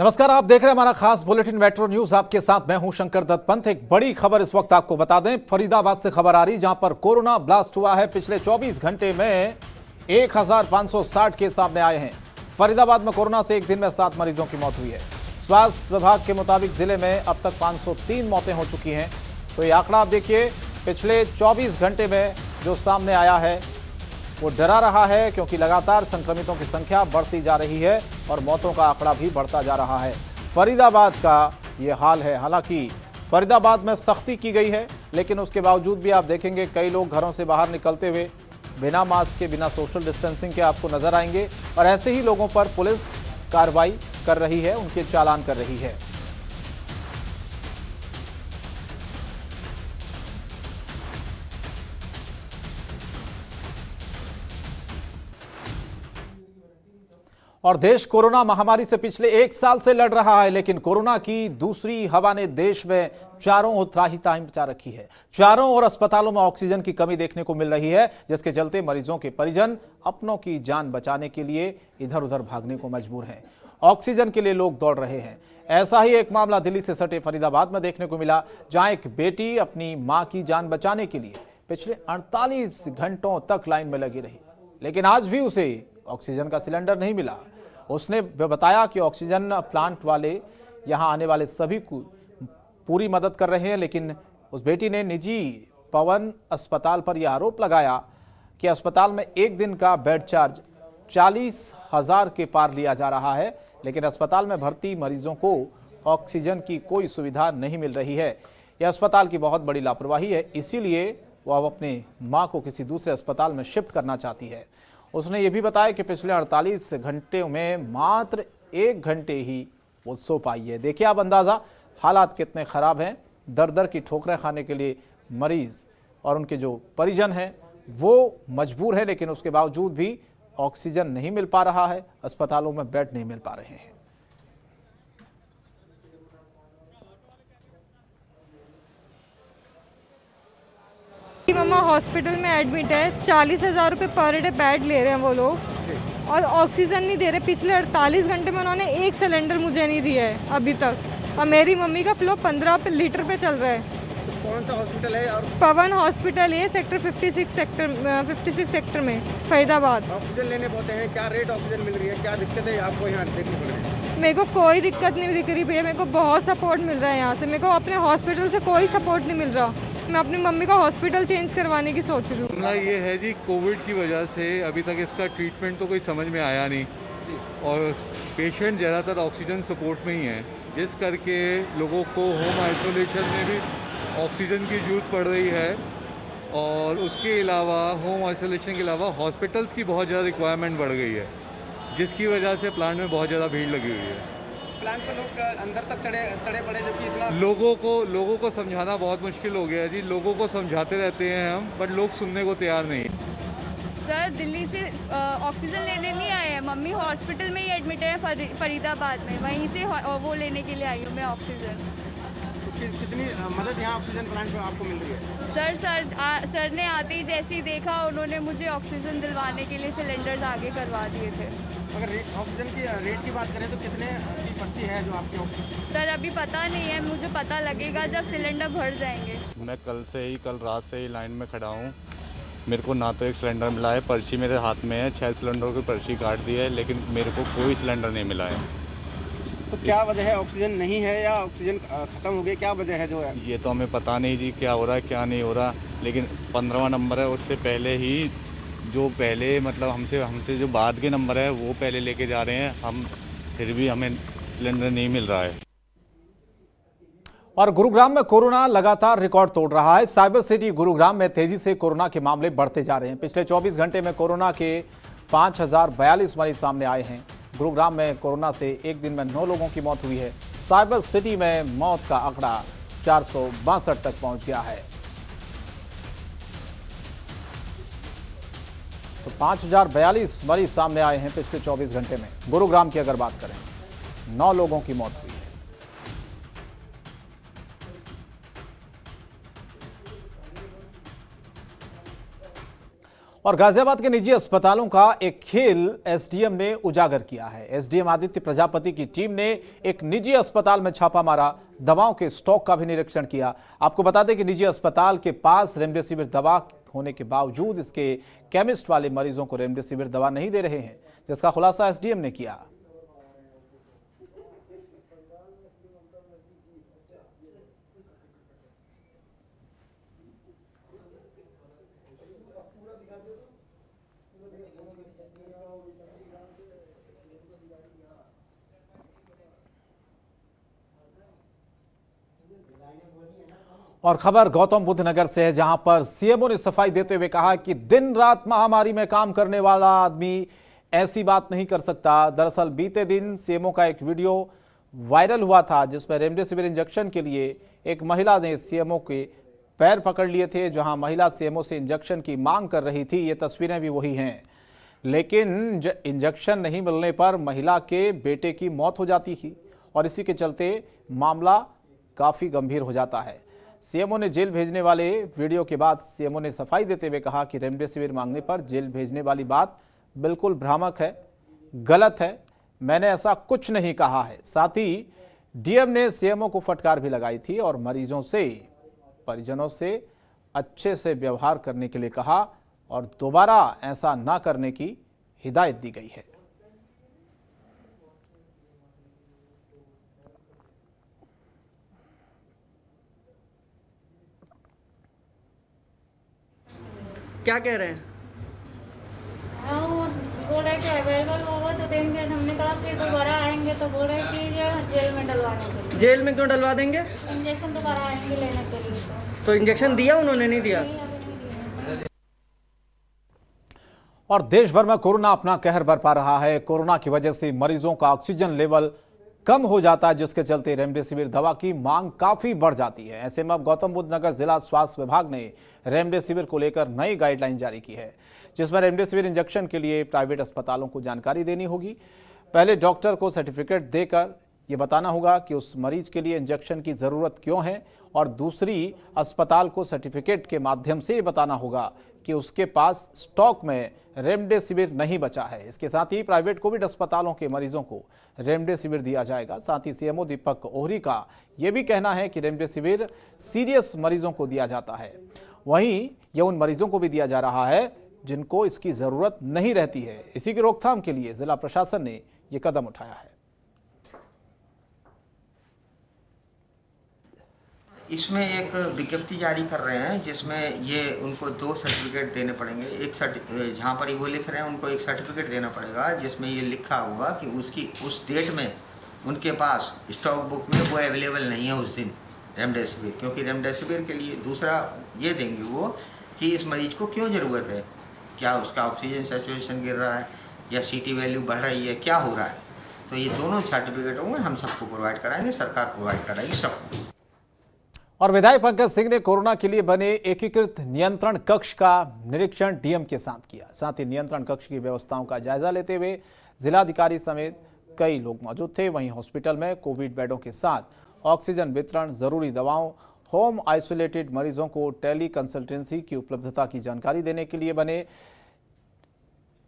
नमस्कार, आप देख रहे हैं हमारा खास बुलेटिन मेट्रो न्यूज। आपके साथ मैं हूं शंकर दत्त पंत। एक बड़ी खबर इस वक्त आपको बता दें, फरीदाबाद से खबर आ रही, जहां पर कोरोना ब्लास्ट हुआ है। पिछले 24 घंटे में 1560 केस सामने आए हैं। फरीदाबाद में कोरोना से एक दिन में 7 मरीजों की मौत हुई है। स्वास्थ्य विभाग के मुताबिक जिले में अब तक 503 मौतें हो चुकी हैं। तो ये आंकड़ा आप देखिए, पिछले 24 घंटे में जो सामने आया है वो डरा रहा है, क्योंकि लगातार संक्रमितों की संख्या बढ़ती जा रही है और मौतों का आंकड़ा भी बढ़ता जा रहा है। फरीदाबाद का ये हाल है। हालांकि फरीदाबाद में सख्ती की गई है, लेकिन उसके बावजूद भी आप देखेंगे कई लोग घरों से बाहर निकलते हुए बिना मास्क के, बिना सोशल डिस्टेंसिंग के आपको नजर आएंगे। और ऐसे ही लोगों पर पुलिस कार्रवाई कर रही है, उनके चालान कर रही है। और देश कोरोना महामारी से पिछले 1 साल से लड़ रहा है, लेकिन कोरोना की दूसरी हवा ने देश में चारों ओर त्राही मचा रखी है। चारों ओर अस्पतालों में ऑक्सीजन की कमी देखने को मिल रही है, जिसके चलते मरीजों के परिजन अपनों की जान बचाने के लिए इधर उधर भागने को मजबूर हैं। ऑक्सीजन के लिए लोग दौड़ रहे हैं। ऐसा ही एक मामला दिल्ली से सटे फरीदाबाद में देखने को मिला, जहां एक बेटी अपनी मां की जान बचाने के लिए पिछले 48 घंटों तक लाइन में लगी रही, लेकिन आज भी उसे ऑक्सीजन का सिलेंडर नहीं मिला। उसने बताया कि ऑक्सीजन प्लांट वाले यहां आने वाले सभी को पूरी मदद कर रहे हैं, लेकिन उस बेटी ने निजी पवन अस्पताल पर यह आरोप लगाया कि अस्पताल में एक दिन का बेड चार्ज 40,000 के पार लिया जा रहा है, लेकिन अस्पताल में भर्ती मरीजों को ऑक्सीजन की कोई सुविधा नहीं मिल रही है। यह अस्पताल की बहुत बड़ी लापरवाही है, इसीलिए वो अब अपने मां को किसी दूसरे अस्पताल में शिफ्ट करना चाहती है। उसने ये भी बताया कि पिछले 48 घंटे में मात्र 1 घंटे ही वो सो पाई है। देखिए आप अंदाज़ा, हालात कितने ख़राब हैं। दर दर की ठोकरें खाने के लिए मरीज़ और उनके जो परिजन हैं वो मजबूर है, लेकिन उसके बावजूद भी ऑक्सीजन नहीं मिल पा रहा है, अस्पतालों में बेड नहीं मिल पा रहे हैं। मम्मा हॉस्पिटल में एडमिट है। 40,000 रुपये पर डे बेड ले रहे हैं वो लोग, और ऑक्सीजन नहीं दे रहे। पिछले 48 घंटे में उन्होंने 1 सिलेंडर मुझे नहीं दिया है अभी तक, और मेरी मम्मी का फ्लो 15 लीटर पे चल रहा है। तो कौन सा हॉस्पिटल है? और पवन हॉस्पिटल है, सेक्टर 56 सेक्टर में, फरीदाबाद। ऑक्सीजन लेने पहुंचे हैं, क्या रेट ऑक्सीजन मिल रही है, क्या दिक्कत है आपको यहाँ देखनी पड़ रही है? मेरे को कोई दिक्कत नहीं दिख रही भैया, मेरे को बहुत सपोर्ट मिल रहा है यहाँ से। मेरे को अपने हॉस्पिटल से कोई सपोर्ट नहीं मिल रहा। मैं अपनी मम्मी का हॉस्पिटल चेंज करवाने की सोच रही हूँ। मामला ये है जी, कोविड की वजह से अभी तक इसका ट्रीटमेंट तो कोई समझ में आया नहीं, और पेशेंट ज़्यादातर ऑक्सीजन सपोर्ट में ही हैं, जिस करके लोगों को होम आइसोलेशन में भी ऑक्सीजन की ज़रूरत पड़ रही है। और उसके अलावा होम आइसोलेशन के अलावा हॉस्पिटल्स की बहुत ज़्यादा रिक्वायरमेंट बढ़ गई है, जिसकी वजह से प्लांट में बहुत ज़्यादा भीड़ लगी हुई है। प्लांट पर लोग अंदर तक चढ़े पड़े, जबकि इतना लोगों को समझाना बहुत मुश्किल हो गया है जी। लोगों को समझाते रहते हैं हम, बट लोग सुनने को तैयार नहीं। सर, दिल्ली से ऑक्सीजन लेने नहीं आए हैं। मम्मी हॉस्पिटल में ही एडमिट है फरीदाबाद में, वहीं से वो लेने के लिए आई हूँ मैं ऑक्सीजन। कितनी मदद यहाँ ऑक्सीजन प्लांट पर आपको मिल रही है? सर ने आते ही जैसे ही देखा, उन्होंने मुझे ऑक्सीजन दिलवाने के लिए सिलेंडर्स आगे करवा दिए थे। अगर ऑक्सीजन की रेट की बात करें तो कितने की पड़ती है जो आपकी ऑक्सीजन? सर, अभी पता नहीं है, मुझे पता लगेगा जब सिलेंडर भर जाएंगे। मैं कल रात से ही लाइन में खड़ा हूँ। मेरे को ना तो एक सिलेंडर मिला है, पर्ची मेरे हाथ में है, 6 सिलेंडर की पर्ची काट दी है, लेकिन मेरे को कोई सिलेंडर नहीं मिला है। तो क्या वजह है? ऑक्सीजन नहीं है या ऑक्सीजन ख़त्म हो गई? क्या वजह है जो है? ये तो हमें पता नहीं जी, क्या हो रहा है क्या नहीं हो रहा, लेकिन 15वां नंबर है। उससे पहले ही जो पहले मतलब हमसे जो बाद के नंबर है वो पहले लेके जा रहे हैं हम, फिर भी हमें सिलेंडर नहीं मिल रहा है। और गुरुग्राम में कोरोना लगातार रिकॉर्ड तोड़ रहा है। साइबर सिटी गुरुग्राम में तेजी से कोरोना के मामले बढ़ते जा रहे हैं। पिछले 24 घंटे में कोरोना के 5,042 मरीज सामने आए हैं। गुरुग्राम में कोरोना से एक दिन में 9 लोगों की मौत हुई है। साइबर सिटी में मौत का आंकड़ा 462 तक पहुंच गया है। तो 5,042 मरीज सामने आए हैं पिछले 24 घंटे में। गुरुग्राम की अगर बात करें, 9 लोगों की मौत हुई है। और गाजियाबाद के निजी अस्पतालों का एक खेल एसडीएम ने उजागर किया है। एसडीएम आदित्य प्रजापति की टीम ने एक निजी अस्पताल में छापा मारा, दवाओं के स्टॉक का भी निरीक्षण किया। आपको बता दें कि निजी अस्पताल के पास रेमडेसिविर दवा होने के बावजूद इसके केमिस्ट वाले मरीजों को रेमडेसिविर दवा नहीं दे रहे हैं, जिसका खुलासा एसडीएम ने किया। और खबर गौतम बुद्ध नगर से है, जहां पर सीएमओ ने सफाई देते हुए कहा कि दिन रात महामारी में काम करने वाला आदमी ऐसी बात नहीं कर सकता। दरअसल बीते दिन सीएमओ का एक वीडियो वायरल हुआ था, जिसमें रेमडेसिविर इंजेक्शन के लिए एक महिला ने सीएमओ के पैर पकड़ लिए थे। जहां महिला सीएमओ से इंजेक्शन की मांग कर रही थी, ये तस्वीरें भी वही हैं। लेकिन इंजेक्शन नहीं मिलने पर महिला के बेटे की मौत हो जाती थी और इसी के चलते मामला काफी गंभीर हो जाता है। सीएमओ ने जेल भेजने वाले वीडियो के बाद सीएमओ ने सफाई देते हुए कहा कि रेमडेसिविर मांगने पर जेल भेजने वाली बात बिल्कुल भ्रामक है, गलत है, मैंने ऐसा कुछ नहीं कहा है। साथ ही डीएम ने सीएमओ को फटकार भी लगाई थी और मरीजों से परिजनों से अच्छे से व्यवहार करने के लिए कहा और दोबारा ऐसा ना करने की हिदायत दी गई है। क्या कह रहे हैं? और बोल रहे कि अवेलेबल होगा तो देंगे। हमने कहा फिर दोबारा आएंगे तो बोल रहे कि ये जेल में डलवाने के लिए। जेल में क्यों डलवा देंगे? इंजेक्शन दोबारा आएंगे लेने के लिए। तो इंजेक्शन दिया उन्होंने? नहीं दिया। और देश भर में कोरोना अपना कहर बरपा रहा है। कोरोना की वजह से मरीजों का ऑक्सीजन लेवल कम हो जाता है, जिसके चलते रेमडेसिविर दवा की मांग काफी बढ़ जाती है। ऐसे में अब गौतम बुद्ध नगर जिला स्वास्थ्य विभाग ने रेमडेसिविर को लेकर नई गाइडलाइन जारी की है, जिसमें रेमडेसिविर इंजेक्शन के लिए प्राइवेट अस्पतालों को जानकारी देनी होगी। पहले डॉक्टर को सर्टिफिकेट देकर ये बताना होगा कि उस मरीज के लिए इंजेक्शन की जरूरत क्यों है, और दूसरी अस्पताल को सर्टिफिकेट के माध्यम से ये बताना होगा कि उसके पास स्टॉक में रेमडेसिविर नहीं बचा है। इसके साथ ही प्राइवेट कोविड अस्पतालों के मरीजों को रेमडेसिविर दिया जाएगा। साथ ही सीएमओ दीपक ओहरी का यह भी कहना है कि रेमडेसिविर सीरियस मरीजों को दिया जाता है, वहीं यह उन मरीजों को भी दिया जा रहा है जिनको इसकी जरूरत नहीं रहती है। इसी की रोकथाम के लिए जिला प्रशासन ने यह कदम उठाया है। इसमें एक विज्ञप्ति जारी कर रहे हैं, जिसमें ये उनको 2 सर्टिफिकेट देने पड़ेंगे। एक जहाँ पर वो लिख रहे हैं उनको एक सर्टिफिकेट देना पड़ेगा, जिसमें ये लिखा होगा कि उसकी उस डेट में उनके पास स्टॉक बुक में वो अवेलेबल नहीं है उस दिन रेमडेसिविर। क्योंकि रेमडेसिविर के लिए दूसरा ये देंगे वो कि इस मरीज को क्यों ज़रूरत है, क्या उसका ऑक्सीजन सैचुरेशन गिर रहा है या सीटी वैल्यू बढ़ रही है, क्या हो रहा है। तो ये दोनों सर्टिफिकेट होंगे, हम सबको प्रोवाइड कराएंगे, सरकार प्रोवाइड कराएगी सबको। और विधायक पंकज सिंह ने कोरोना के लिए बने एकीकृत नियंत्रण कक्ष का निरीक्षण डीएम के साथ किया। साथ ही नियंत्रण कक्ष की व्यवस्थाओं का जायजा लेते हुए जिलाधिकारी समेत कई लोग मौजूद थे। वहीं हॉस्पिटल में कोविड बेडों के साथ ऑक्सीजन वितरण, जरूरी दवाओं, होम आइसोलेटेड मरीजों को टेली कंसल्टेंसी की उपलब्धता की जानकारी देने के लिए बने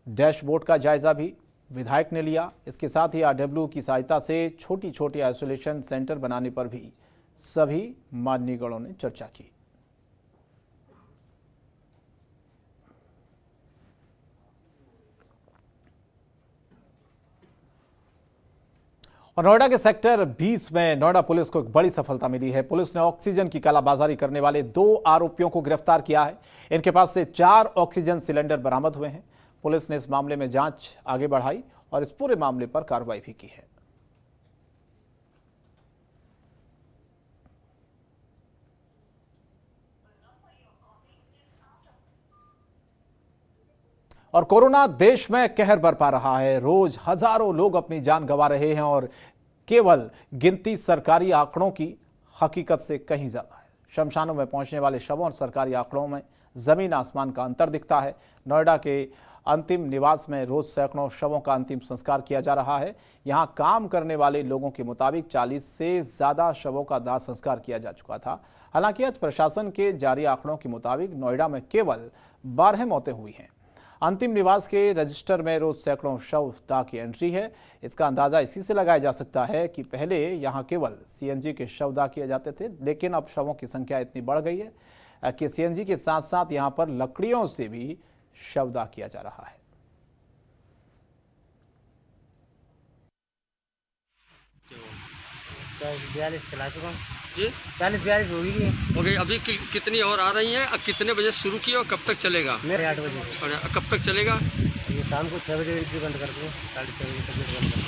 डैशबोर्ड का जायजा भी विधायक ने लिया। इसके साथ ही आरडब्ल्यू की सहायता से छोटी छोटी आइसोलेशन सेंटर बनाने पर भी सभी माननीय गणों ने चर्चा की। और नोएडा के सेक्टर 20 में नोएडा पुलिस को एक बड़ी सफलता मिली है। पुलिस ने ऑक्सीजन की कालाबाजारी करने वाले 2 आरोपियों को गिरफ्तार किया है। इनके पास से 4 ऑक्सीजन सिलेंडर बरामद हुए हैं। पुलिस ने इस मामले में जांच आगे बढ़ाई और इस पूरे मामले पर कार्रवाई भी की है। और कोरोना देश में कहर बरपा रहा है। रोज हजारों लोग अपनी जान गंवा रहे हैं और केवल गिनती सरकारी आंकड़ों की हकीकत से कहीं ज्यादा है। शमशानों में पहुंचने वाले शवों और सरकारी आंकड़ों में जमीन आसमान का अंतर दिखता है। नोएडा के अंतिम निवास में रोज सैकड़ों शवों का अंतिम संस्कार किया जा रहा है। यहां काम करने वाले लोगों के मुताबिक 40 से ज्यादा शवों का दाह संस्कार किया जा चुका था। हालांकि आज प्रशासन के जारी आंकड़ों के मुताबिक नोएडा में केवल 12 मौतें हुई हैं। अंतिम निवास के रजिस्टर में रोज सैकड़ों शवदाह की एंट्री है। इसका अंदाजा इसी से लगाया जा सकता है कि पहले यहां केवल सीएनजी के शवदाह किए जाते थे, लेकिन अब शवों की संख्या इतनी बढ़ गई है कि सीएनजी के साथ साथ यहां पर लकड़ियों से भी शवदाह किया जा रहा है। जी 40-42 होगी ओके। अभी कितनी और आ रही हैं? कितने बजे शुरू किया और कब तक चलेगा? मेरे 8 बजे। और कब तक चलेगा? ये शाम को 6 बजे एंट्री बंद कर दूँ, 6:30 बजे तक बंद कर दूँ।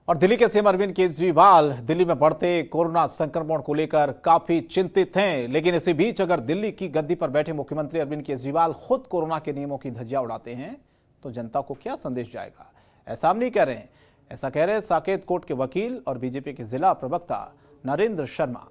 और दिल्ली के सीएम अरविंद केजरीवाल दिल्ली में बढ़ते कोरोना संक्रमण को लेकर काफी चिंतित हैं, लेकिन इसी बीच अगर दिल्ली की गद्दी पर बैठे मुख्यमंत्री अरविंद केजरीवाल खुद कोरोना के नियमों की धज्जियां उड़ाते हैं तो जनता को क्या संदेश जाएगा? ऐसा हम नहीं कह रहे हैं। ऐसा कह रहे हैं साकेत कोर्ट के वकील और बीजेपी के जिला प्रवक्ता नरेंद्र शर्मा।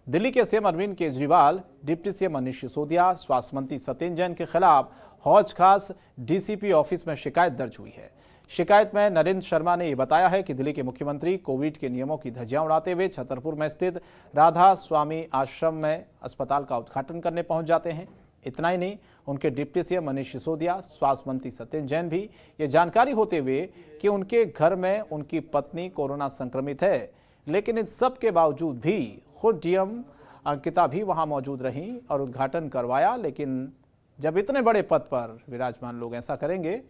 दिल्ली के CM Arvind Kejriwal, deputy CM Manish Sisodia, स्वास्थ्य मंत्री सत्येंद्र जैन के खिलाफ हौज खास डीसीपी ऑफिस में शिकायत दर्ज हुई है। शिकायत में नरेंद्र शर्मा ने यह बताया है कि दिल्ली के मुख्यमंत्री कोविड के नियमों की धज्जियां उड़ाते हुए छतरपुर में स्थित राधा स्वामी आश्रम में अस्पताल का उद्घाटन करने पहुंच जाते हैं। इतना ही नहीं, उनके डिप्टी सीएम मनीष सिसोदिया, स्वास्थ्य मंत्री सत्येंद्र जैन भी ये जानकारी होते हुए कि उनके घर में उनकी पत्नी कोरोना संक्रमित है, लेकिन इन सब के बावजूद भी खुद डीएम अंकिता भी वहां मौजूद रहीं और उद्घाटन करवाया। लेकिन जब इतने बड़े पद पर विराजमान लोग ऐसा करेंगे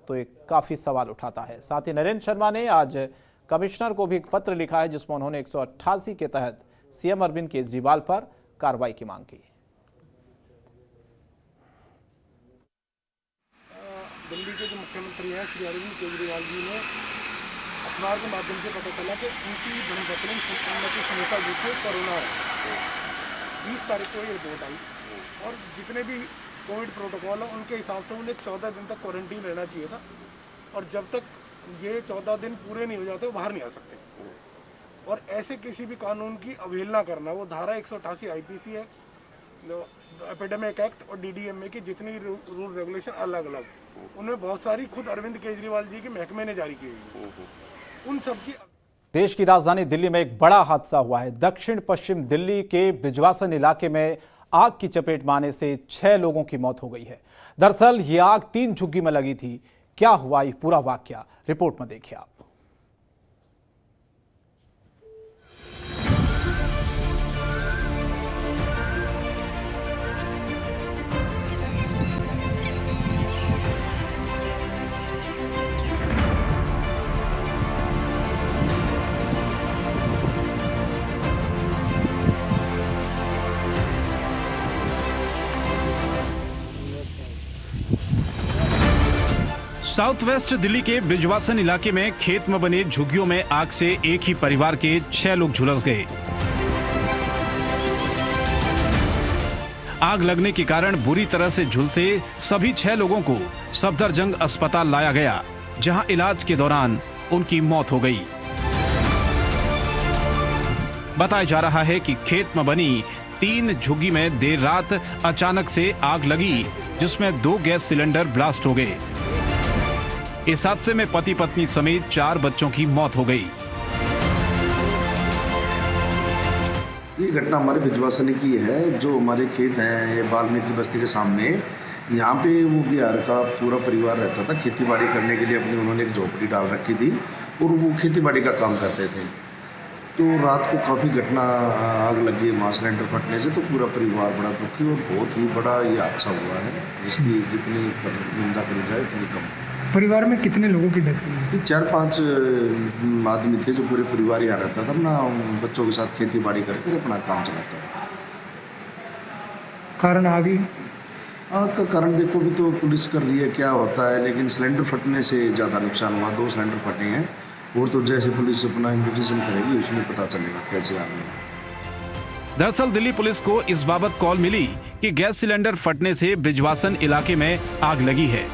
तो एक काफी सवाल उठाता है। साथ ही नरेंद्र शर्मा ने आज कमिश्नर को भी एक पत्र लिखा है जिसमें उन्होंने 188 के तहत सीएम अरविंद केजरीवाल पर कार्रवाई की मांग की। दिल्ली के जो मुख्यमंत्री हैं श्री अरविंद केजरीवाल जी ने अखबार के माध्यम से पता चला कि उनकी धर्मपत्नी श्रीमती सुनीता जी को कोरोना है। 20 तारीख को ये रिपोर्ट आई और जितने भी कोविड प्रोटोकॉल है उनके हिसाब से उन्हें 14 दिन तक क्वारंटीन रहना चाहिए था और जब तक ये 14 दिन पूरे नहीं हो जाते वो बाहर नहीं आ सकते। और ऐसे किसी भी कानून की अवहेलना करना, वो धारा 188 आईपीसी है, एपिडेमिक एक्ट और डीडीएमए की जितनी रूल रेगुलेशन अलग अलग, उनमें बहुत सारी खुद अरविंद केजरीवाल जी के महकमे ने जारी की हुई, उन सब की। देश की राजधानी दिल्ली में एक बड़ा हादसा हुआ है। दक्षिण पश्चिम दिल्ली के ब्रिजवासन इलाके में आग की चपेट में आने से 6 लोगों की मौत हो गई है। दरअसल ये आग 3 झुग्गी में लगी थी। क्या हुआ ये पूरा वाकया, रिपोर्ट में देखिए आप। साउथ वेस्ट दिल्ली के ब्रिजवासन इलाके में खेत में बने झुग्गियों में आग से एक ही परिवार के 6 लोग झुलस गए। आग लगने के कारण बुरी तरह से झुलसे सभी 6 लोगों को सफदरजंग अस्पताल लाया गया, जहां इलाज के दौरान उनकी मौत हो गई। बताया जा रहा है कि खेत में बनी 3 झुग्गी में देर रात अचानक से आग लगी, जिसमें 2 गैस सिलेंडर ब्लास्ट हो गए। इस हादसे में पति पत्नी समेत 4 बच्चों की मौत हो गई। ये घटना हमारे ब्रिजवासन की है। जो हमारे खेत हैं ये वाल्मीकि बस्ती के सामने, यहाँ पे वो बिहार का पूरा परिवार रहता था। खेतीबाड़ी करने के लिए अपनी उन्होंने एक झोपड़ी डाल रखी थी और वो खेतीबाड़ी का काम करते थे। तो रात को काफ़ी घटना आग लगी वहाँ सिलेंडर फटने से, तो पूरा परिवार बड़ा दुखी और बहुत ही बड़ा ये हादसा हुआ है, जिसकी जितनी निंदा करी जाए उतनी कम। परिवार में कितने लोगों की डेथ हुई? 4-5 आदमी थे, जो पूरे परिवार यहाँ रहता था ना, बच्चों के साथ खेती बाड़ी करके अपना काम चलाता था। कारण आगे आग का कारण देखो भी तो पुलिस कर रही है क्या होता है, लेकिन सिलेंडर फटने से ज़्यादा नुकसान हुआ। 2 सिलेंडर फटे हैं और तो जैसे पुलिस अपना इन्वेस्टिगेशन करेगी उसमें पता चलेगा कैसे आग लगी। दरअसल दिल्ली पुलिस को इस बाबत कॉल मिली कि गैस सिलेंडर फटने से ब्रिजवासन इलाके में आग लगी है।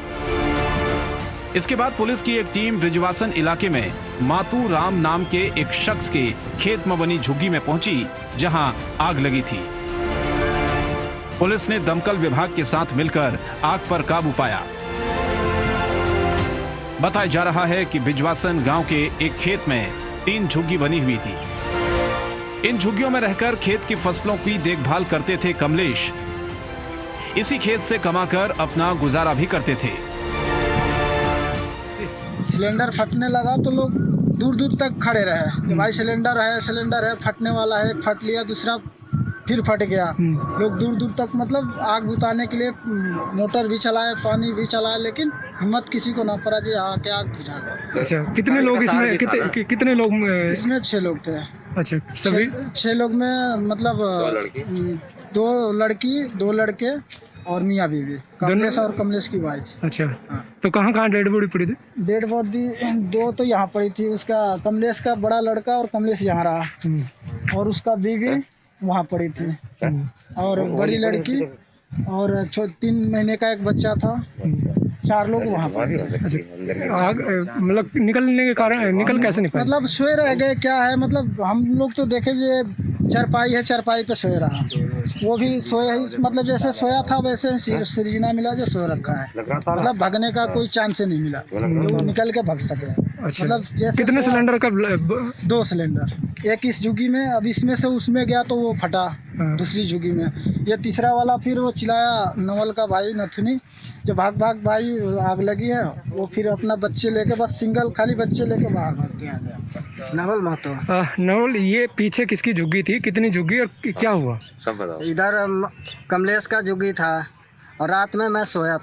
इसके बाद पुलिस की एक टीम ब्रिजवासन इलाके में मातू राम नाम के एक शख्स के खेत में बनी झुग्गी में पहुंची, जहां आग लगी थी। पुलिस ने दमकल विभाग के साथ मिलकर आग पर काबू पाया। बताया जा रहा है कि ब्रिजवासन गांव के एक खेत में 3 झुग्गी बनी हुई थी। इन झुग्गियों में रहकर खेत की फसलों की देखभाल करते थे कमलेश। इसी खेत से कमाकर अपना गुजारा भी करते थे। सिलेंडर फटने लगा तो लोग दूर दूर तक खड़े रहे कि भाई सिलेंडर है, फटने वाला है। फट लिया, दूसरा फिर फट गया। लोग दूर दूर तक मतलब आग बुझाने के लिए मोटर भी चलाए, पानी भी चलाए, लेकिन हिम्मत किसी को ना पड़ा जी आके आग बुझा गया। अच्छा, कितने लोग इसमें कितने लोग इसमें 6 लोग थे। अच्छा, सभी 6 लोग में मतलब 2 लड़की 2 लड़के और मियाँ बीवी, कमलेश और कमलेश की वाइफ। अच्छा, तो कहाँ डेड बॉडी पड़ी थी? डेड बॉडी 2 तो यहाँ पड़ी थी, उसका कमलेश का बड़ा लड़का और कमलेश यहाँ रहा, और उसका बीवी वहाँ पड़ी थी, और बड़ी लड़की और 3 महीने का एक बच्चा था। 4 लोग वहाँ पर। आग मतलब निकलने के कारण कैसे निकला? मतलब सोए रह गए, क्या है मतलब हम लोग तो देखे जे चारपाई है, चारपाई पे सोए रहा, वो भी सोए है, मतलब जैसे सोया था वैसे सृजना मिला जो सो रखा है, मतलब भागने का कोई चांस ही नहीं मिला, वो निकल के भाग सके। अच्छा, मतलब जैसे कितने सिलेंडर का? 2 सिलेंडर, एक इस झुग्गी में, अब इसमें से उसमें गया तो वो फटा दूसरी झुग्गी में, ये तीसरा वाला फिर वो चिल्लाया नवल का भाई नथुनी, जो भाग भाई आग लगी है, वो फिर अपना बच्चे लेके, बस सिंगल खाली बच्चे लेके बाहर भाग के आ गया। नवल महतो। नवल, ये पीछे किसकी झुग्गी थी, कितनी झुग्गी और क्या हुआ? इधर कमलेश का झुग्गी था, और रात में मैं सोया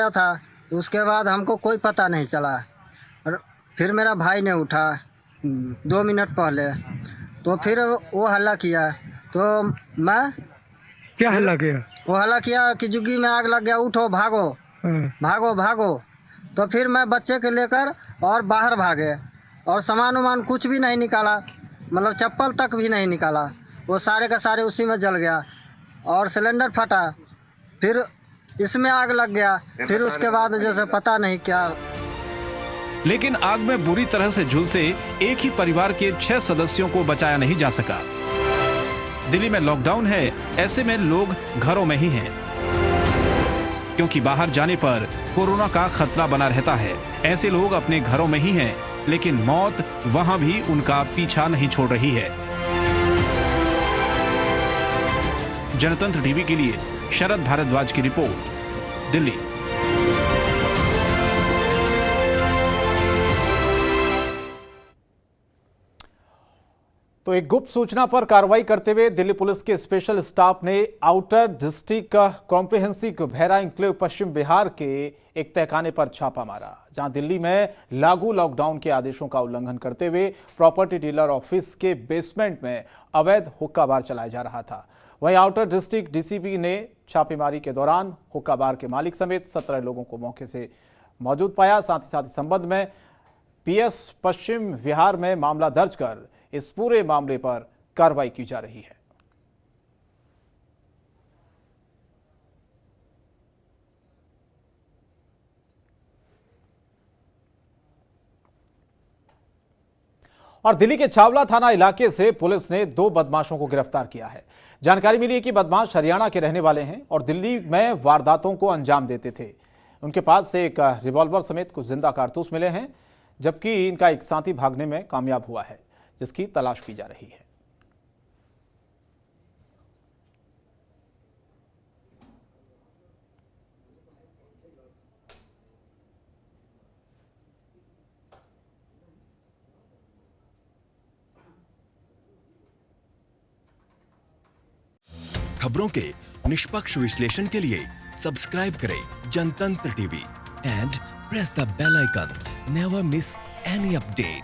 था, उसके बाद हमको कोई पता नहीं चला, और फिर मेरा भाई ने उठा 2 मिनट पहले, तो फिर वो हल्ला किया, तो मैं क्या हल्ला किया? वो हल्ला किया कि झुग्गी में आग लग गया, उठो भागो। तो फिर मैं बच्चे के लेकर और बाहर भागे, और सामान उमान कुछ भी नहीं निकाला, मतलब चप्पल तक भी नहीं निकाला, वो सारे का सारे उसी में जल गया, और सिलेंडर फटा, फिर इसमें आग लग गया, फिर उसके बाद जैसे पता नहीं क्या। लेकिन आग में बुरी तरह से झुलसे एक ही परिवार के 6 सदस्यों को बचाया नहीं जा सका। दिल्ली में लॉकडाउन है, ऐसे में लोग घरों में ही हैं, क्योंकि बाहर जाने पर कोरोना का खतरा बना रहता है। ऐसे लोग अपने घरों में ही हैं, लेकिन मौत वहां भी उनका पीछा नहीं छोड़ रही है। जनतंत्र टीवी के लिए शरद भारद्वाज की रिपोर्ट, दिल्ली। तो एक गुप्त सूचना पर कार्रवाई करते हुए दिल्ली पुलिस के स्पेशल स्टाफ ने आउटर डिस्ट्रिक्ट कॉम्प्रिहेंसिव भेरा इंक्लेव पश्चिम बिहार के एक तहखाने पर छापा मारा, जहां दिल्ली में लागू लॉकडाउन के आदेशों का उल्लंघन करते हुए प्रॉपर्टी डीलर ऑफिस के बेसमेंट में अवैध हुक्का बार चलाया जा रहा था। वहीं आउटर डिस्ट्रिक्ट डीसीपी ने छापेमारी के दौरान हुक्का बार के मालिक समेत 17 लोगों को मौके से मौजूद पाया। साथ ही इस संबंध में पीएस पश्चिम बिहार में मामला दर्ज कर इस पूरे मामले पर कार्रवाई की जा रही है। और दिल्ली के छावला थाना इलाके से पुलिस ने 2 बदमाशों को गिरफ्तार किया है। जानकारी मिली है कि बदमाश हरियाणा के रहने वाले हैं और दिल्ली में वारदातों को अंजाम देते थे। उनके पास से एक रिवॉल्वर समेत कुछ जिंदा कारतूस मिले हैं, जबकि इनका एक साथी भागने में कामयाब हुआ है, जिसकी तलाश की जा रही है। खबरों के निष्पक्ष विश्लेषण के लिए सब्सक्राइब करें Janatantra TV and press the bell icon. Never miss any update.